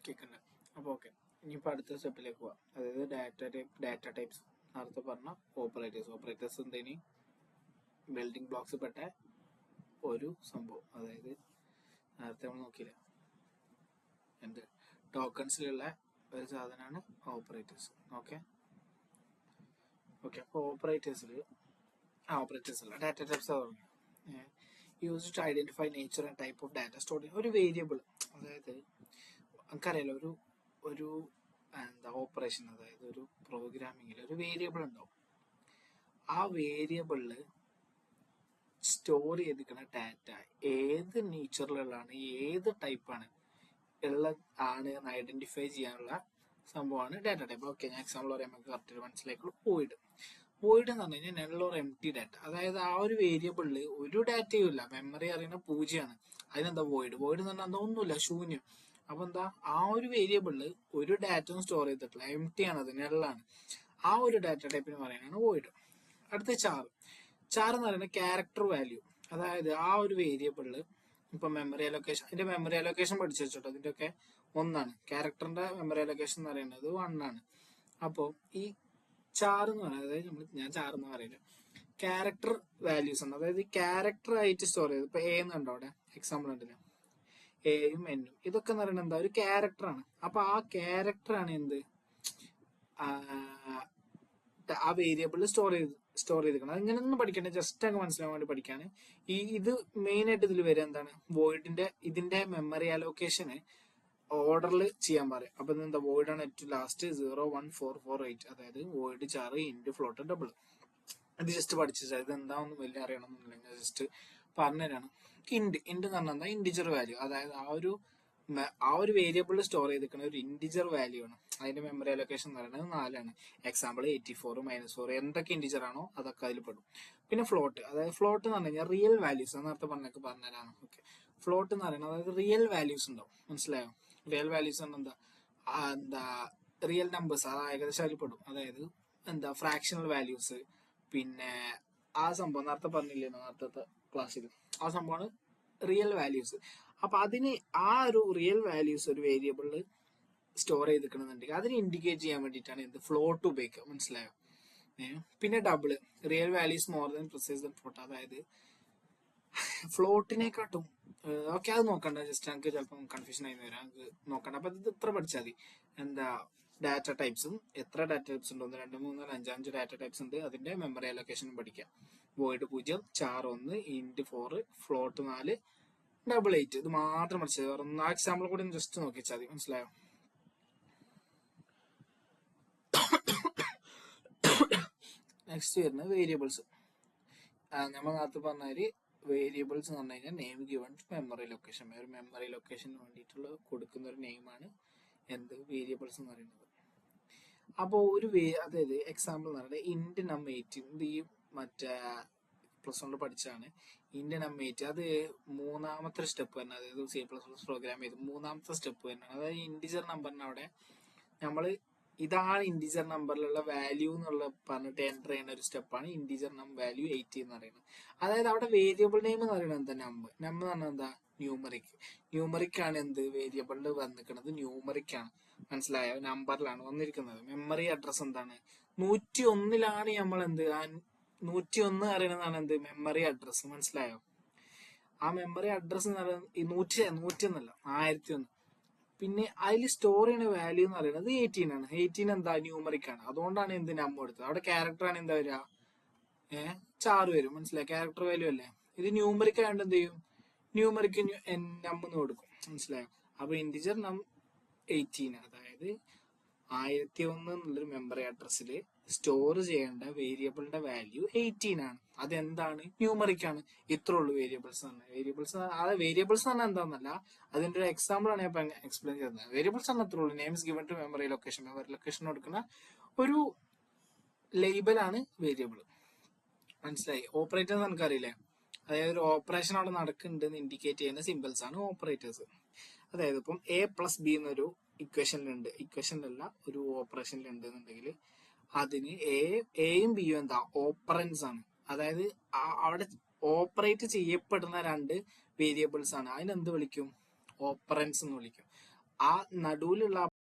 കേൾക്കണ്ട. അപ്പോൾ ഓക്കെ, ഇനിയിപ്പോൾ അടുത്ത സ്റ്റെപ്പിലേക്ക് പോവാം. അതായത് ഡാറ്റ ടൈപ്സ്. നേരത്തെ പറഞ്ഞ ഓപ്പറേറ്റേഴ്സ് എന്തേനി ബിൽഡിംഗ് ബ്ലോക്സ് പെട്ട ഒരു സംഭവം. അതായത് നേരത്തെ നമ്മൾ നോക്കിയില്ല, എന്ത് ടോക്കൺസിലുള്ള ഒരു സാധനമാണ് ഓപ്പറേറ്റേഴ്സ്. ഓക്കെ, അപ്പോൾ ഓപ്പറേറ്റേഴ്സ് അല്ല, ഡാറ്റ ടൈപ്സ് പറഞ്ഞു. Use to identify nature and type of data stored. ഒരു വേരിയബിൾ, അതായത് നമുക്കറിയാലോ, ഒരു ഓപ്പറേഷൻ, അതായത് ഒരു പ്രോഗ്രാമിങ്ങിൽ ഒരു വേരിയബിൾ ഉണ്ടാവും. ആ വേരിയബിളിൽ സ്റ്റോർ ചെയ്തിരിക്കുന്ന ഡാറ്റ ഏത് നേച്ചറിലുള്ളതാണ്, ഏത് ടൈപ്പാണ് ആണ് എന്ന് ഐഡന്റിഫൈ ചെയ്യാനുള്ള സംഭവമാണ് ഡാറ്റ ടൈപ്പ്. ഓക്കെ, ഞാൻ എക്സാമ്പിൾ പറയാൻ നമുക്ക് കറക്റ്റ് മനസ്സിലാക്കുള്ളൂ. വോയിഡ് എന്ന് പറഞ്ഞു കഴിഞ്ഞാൽ null or M T data. അതായത് ആ ഒരു വേരിയബിളിൽ ഒരു ഡാറ്റയും ഇല്ല, മെമ്മറി അറിയുന്ന 0 അതിനെന്താ വോയിഡ് എന്ന് പറഞ്ഞാൽ എന്താ, ഒന്നുമില്ല, ശൂന്യം. അപ്പൊ എന്താ, ആ ഒരു വേരിയബിളിൽ ഒരു ഡാറ്റയും സ്റ്റോർ ചെയ്തിട്ടില്ല, എം ടി ആണ്, അത് നള്ളാണ്. ആ ഒരു ഡാറ്റ ടൈപ്പിന് പറയുന്നതാണ് വോയിഡ്. അടുത്ത ചാർ എന്ന് പറയുന്നത് ക്യാരക്ടർ വാല്യൂ. അതായത് ആ ഒരു വേരിയബിളിൽ ഇപ്പൊ മെമ്മറി അലൊക്കേഷൻ, അതിന്റെ മെമ്മറി അലൊക്കേഷൻ പഠിച്ചു വെച്ചോട്ടോ, അതിന്റെ ഒക്കെ 1 ക്യാരക്ടറിന്റെ മെമ്മറി അലൊക്കേഷൻ എന്ന് പറയുന്നത് 1. അപ്പോ ഈ ചാർ എന്ന് പറയുന്നത്, ഞാൻ ചാർ എന്ന് പറയുന്നത് ക്യാരക്ടർ വാല്യൂസ് ആണ്. അതായത് ക്യാരക്ടർ ആയിട്ട് സ്റ്റോർ ചെയ്ത്, ഇപ്പൊ എ എന്നുണ്ടോ അവിടെ, എക്സാമ്പിൾ ഉണ്ടല്ലോ, എയും എന്നും, ഇതൊക്കെ എന്ന് പറയുന്നത് എന്താ, ഒരു ക്യാരക്ടറാണ്. അപ്പൊ ആ ക്യാരക്ടറാണ് എന്ത്, ആ വേരിയബിളിൽ സ്റ്റോർ ചെയ്തിരിക്കണം. അത് ഇങ്ങനെ ഒന്നും പഠിക്കണ്ട, ജസ്റ്റ് അങ്ങ് മനസ്സിലാവാൻ വേണ്ടി പഠിക്കാണ്. ഇത് മെയിൻ ആയിട്ട് ഇതിൽ വരിക എന്താണ്, ഇതിന്റെ മെമ്മറി അലോക്കേഷന് ഓർഡറിൽ ചെയ്യാൻ പറയും. അപ്പൊ എന്താ, വോയിഡ് ആണ് ഏറ്റവും ലാസ്റ്റ് 01448. അതായത് വോയിഡ് ചാർ ഇൻറ്റു ഫ്ലോട്ട് ഡബിൾ. ഇത് ജസ്റ്റ് പഠിച്ചാൽ ഇത് എന്താണെന്ന് വലിയ അറിയണമെന്നില്ല, ജസ്റ്റ് പറഞ്ഞുതരാണ്. ഇൻഡ് എന്ന് പറഞ്ഞാൽ എന്താ, ഇന്റിജർ വാല്യൂ. അതായത് ആ ഒരു വേരിയബിളിൽ സ്റ്റോർ ചെയ്തിരിക്കുന്ന ഒരു ഇന്റിജർ വാല്യൂ ആണ്. അതിന്റെ മെമ്മറി അലൊക്കേഷൻ എന്ന് പറയുന്നത് 4. എക്സാമ്പിൾ 84, -4, എന്തൊക്കെ ഇന്റിജർ ആണോ അതൊക്കെ അതിൽ പെടും. പിന്നെ ഫ്ലോട്ട്, അതായത് ഫ്ലോട്ട് എന്ന് പറഞ്ഞു കഴിഞ്ഞാൽ റിയൽ വാല്യൂസ്. നേരത്തെ പറഞ്ഞുതരാണ്. ഓക്കെ, ഫ്ലോട്ട് എന്ന് പറയുന്നത് അതായത് റിയൽ വാല്യൂസ് ഉണ്ടാവും, മനസ്സിലായോ? റിയൽ വാല്യൂസ് എന്താ, റിയൽ നമ്പേഴ്സ്, ഏകദേശം അതിൽ പെടും. അതായത് ഫ്രാക്ഷണൽ വാല്യൂസ്, പിന്നെ ആ സംഭവം നേരത്തെ പറഞ്ഞില്ലേ നേരത്തെ ക്ലാസ്സിൽ, ആ സംഭവമാണ് റിയൽ വാല്യൂസ്. അപ്പൊ അതിന് ആ ഒരു റിയൽ വാല്യൂസ് ഒരു വേരിയബിളിൽ സ്റ്റോർ ചെയ്തിരിക്കണമെന്നുണ്ടെങ്കിൽ അതിന് ഇൻഡിക്കേറ്റ് ചെയ്യാൻ വേണ്ടിയിട്ടാണ് എന്ത്, ഫ്ലോട്ട് ഉപയോഗിക്കുക, മനസ്സിലായോ? പിന്നെ double, real values more than precise than float. അതായത് ഫ്ലോട്ടിനെക്കാട്ടും ഓക്കെ, അത് നോക്കണ്ട, ജസ്റ്റ് നമുക്ക് ചിലപ്പോൾ കൺഫ്യൂഷൻ ആയി വരാം, നമുക്ക് നോക്കണ്ട. അപ്പൊ ഇത് ഇത്ര പഠിച്ചാൽ മതി. ഡാറ്റ ടൈപ്സും, എത്ര ഡാറ്റ ടൈപ്സ് ഉണ്ട്, 1, 2, 3, 4, 5 ഡാറ്റ ടൈപ്സ് ഉണ്ട്. അതിന്റെ മെമ്മറി അലൊക്കേഷനും പഠിക്കാം. വോയിഡ് 0, ചാർ 1, ഇൻറ്റ് 4, ഫ്ലോട്ട് 4, ഡബിൾ 8. ഇത് മാത്രം പഠിച്ചത്. ആ എക്സാമ്പിൾ കൂടി ജസ്റ്റ് നോക്കിച്ചാൽ മതി, മനസ്സിലായോ? നെക്സ്റ്റ് വരുന്നത് വേരിയബിൾസ്. നമ്മൾ നേരത്തെ പറഞ്ഞാല് വേരിയബിൾസ് എന്ന് പറഞ്ഞു കഴിഞ്ഞാൽ name given to memory location. ഒരു മെമ്മറി ലൊക്കേഷന് വേണ്ടിയിട്ടുള്ള കൊടുക്കുന്ന ഒരു നെയിമാണ് വേരിയബിൾസ് എന്ന് പറയുന്നത്. അപ്പോൾ അതായത് എക്സാമ്പിൾ എന്ന് പറയുന്നത് ഇൻറ്റ് നം 18. ഈ മറ്റേ +1 പഠിച്ചാണ് ഇൻറ്റ് നം 18. അത് 3ാമത്തെ സ്റ്റെപ്പ് തന്നെ, അതായത് C++ പ്രോഗ്രാം ചെയ്ത് 3ാമത്തെ സ്റ്റെപ്പ് തന്നെയാണ്. അതായത് ഇൻറ്റിജർ നമ്പറിന് അവിടെ നമ്മൾ ഇതാണ് ഇൻറ്റിജർ നമ്പറിലുള്ള വാല്യൂ എന്നുള്ള പറഞ്ഞിട്ട് എൻ്റർ ചെയ്യുന്ന ഒരു സ്റ്റെപ്പാണ് ഇൻറ്റിജർ വാല്യൂ 80 എന്ന് പറയുന്നത്. അതായത് അവിടെ വേരിയബിൾ നെയിം എന്ന് പറയുന്നത് എന്താ, നമ്പർ എന്ന് പറഞ്ഞാൽ എന്താ, ന്യൂമറിക് ആണ്. വേരിയബിളിൽ വന്നിരിക്കുന്നത് ന്യൂമറിക് ആണ്, മനസ്സിലായോ? നമ്പറിലാണ് വന്നിരിക്കുന്നത്. മെമ്മറി അഡ്രസ് എന്താണ്, 101 നമ്മൾ 101 അറിയണതാണ് മെമ്മറി അഡ്രസ്, മനസ്സിലായോ? ആ മെമ്മറി അഡ്രസ് എന്ന് പറയുന്നത് 101 1001. പിന്നെ അതിൽ സ്റ്റോർ ചെയ്യുന്ന വാല്യൂ എന്ന് പറയുന്നത് 18 ആണ്. 18 എന്താ, ന്യൂമറിക് ആണ്. അതുകൊണ്ടാണ് നമ്പർ എടുത്തത്. അവിടെ ക്യാരക്ടർ ആണ് എന്താ വരിക, ചാർ വരും, മനസ്സിലായി? ക്യാരക്ടർ വാല്യൂ അല്ലേ. ഇത് ന്യൂമറിക് ആയതുകൊണ്ട് എന്ത് ചെയ്യും, ന്യൂമറിക് നമ്പർ കൊടുക്കും, മനസ്സിലായോ? അപ്പൊ ഇൻറ്റിജർ 18, അതായത് 1001 എന്നുള്ളൊരു മെമ്മറി അഡ്രസ്സിൽ സ്റ്റോർ ചെയ്യേണ്ട വേരിയബിളിന്റെ വാല്യൂ 18 ആണ്. അതെന്താണ്, ന്യൂമറിക് ആണ്. ഇത്രേ ഉള്ളൂ വേരിയബിൾസ് എന്ന് പറഞ്ഞാൽ. വേരിയബിൾസ് എന്ന് പറഞ്ഞാൽ എന്താണെന്നല്ല, അതിന്റെ ഒരു എക്സാമ്പിൾ ആണ് ഞാൻ എക്സ്പ്ലെയിൻ ചെയ്യുന്നത്. വേരിയബിൾസ് എന്ന് അത്രേ ഉള്ളൂ, names given to memory location കൊടുക്കുന്ന ഒരു ലേബലാണ് വേരിയബിൾ, മനസ്സിലായി? ഓപ്പറേറ്റേഴ്സ് നമുക്കറിയില്ലേ, അതായത് ഒരു ഓപ്പറേഷൻ അവിടെ നടക്കുന്നുണ്ടെന്ന് ഇൻഡിക്കേറ്റ് ചെയ്യുന്ന സിമ്പിൾസ് ആണ് ഓപ്പറേറ്റേഴ്സ്. അതായത് ഇപ്പം A+B എന്നൊരു ഇക്വേഷനിലല്ല ഒരു ഓപ്പറേഷനിലുണ്ട് എന്നുണ്ടെങ്കിൽ അതിന് എയും ബിയും എന്താ, ഓപ്പറൻസ് ആണ്. അതായത് അവിടെ ഓപ്പറേറ്റ് ചെയ്യപ്പെടുന്ന 2 വേരിയബിൾസ് ആണ്. അതിനെന്ത് വിളിക്കും, ഓപ്പറൻസ് എന്ന് വിളിക്കും. ആ നടുവിലുള്ള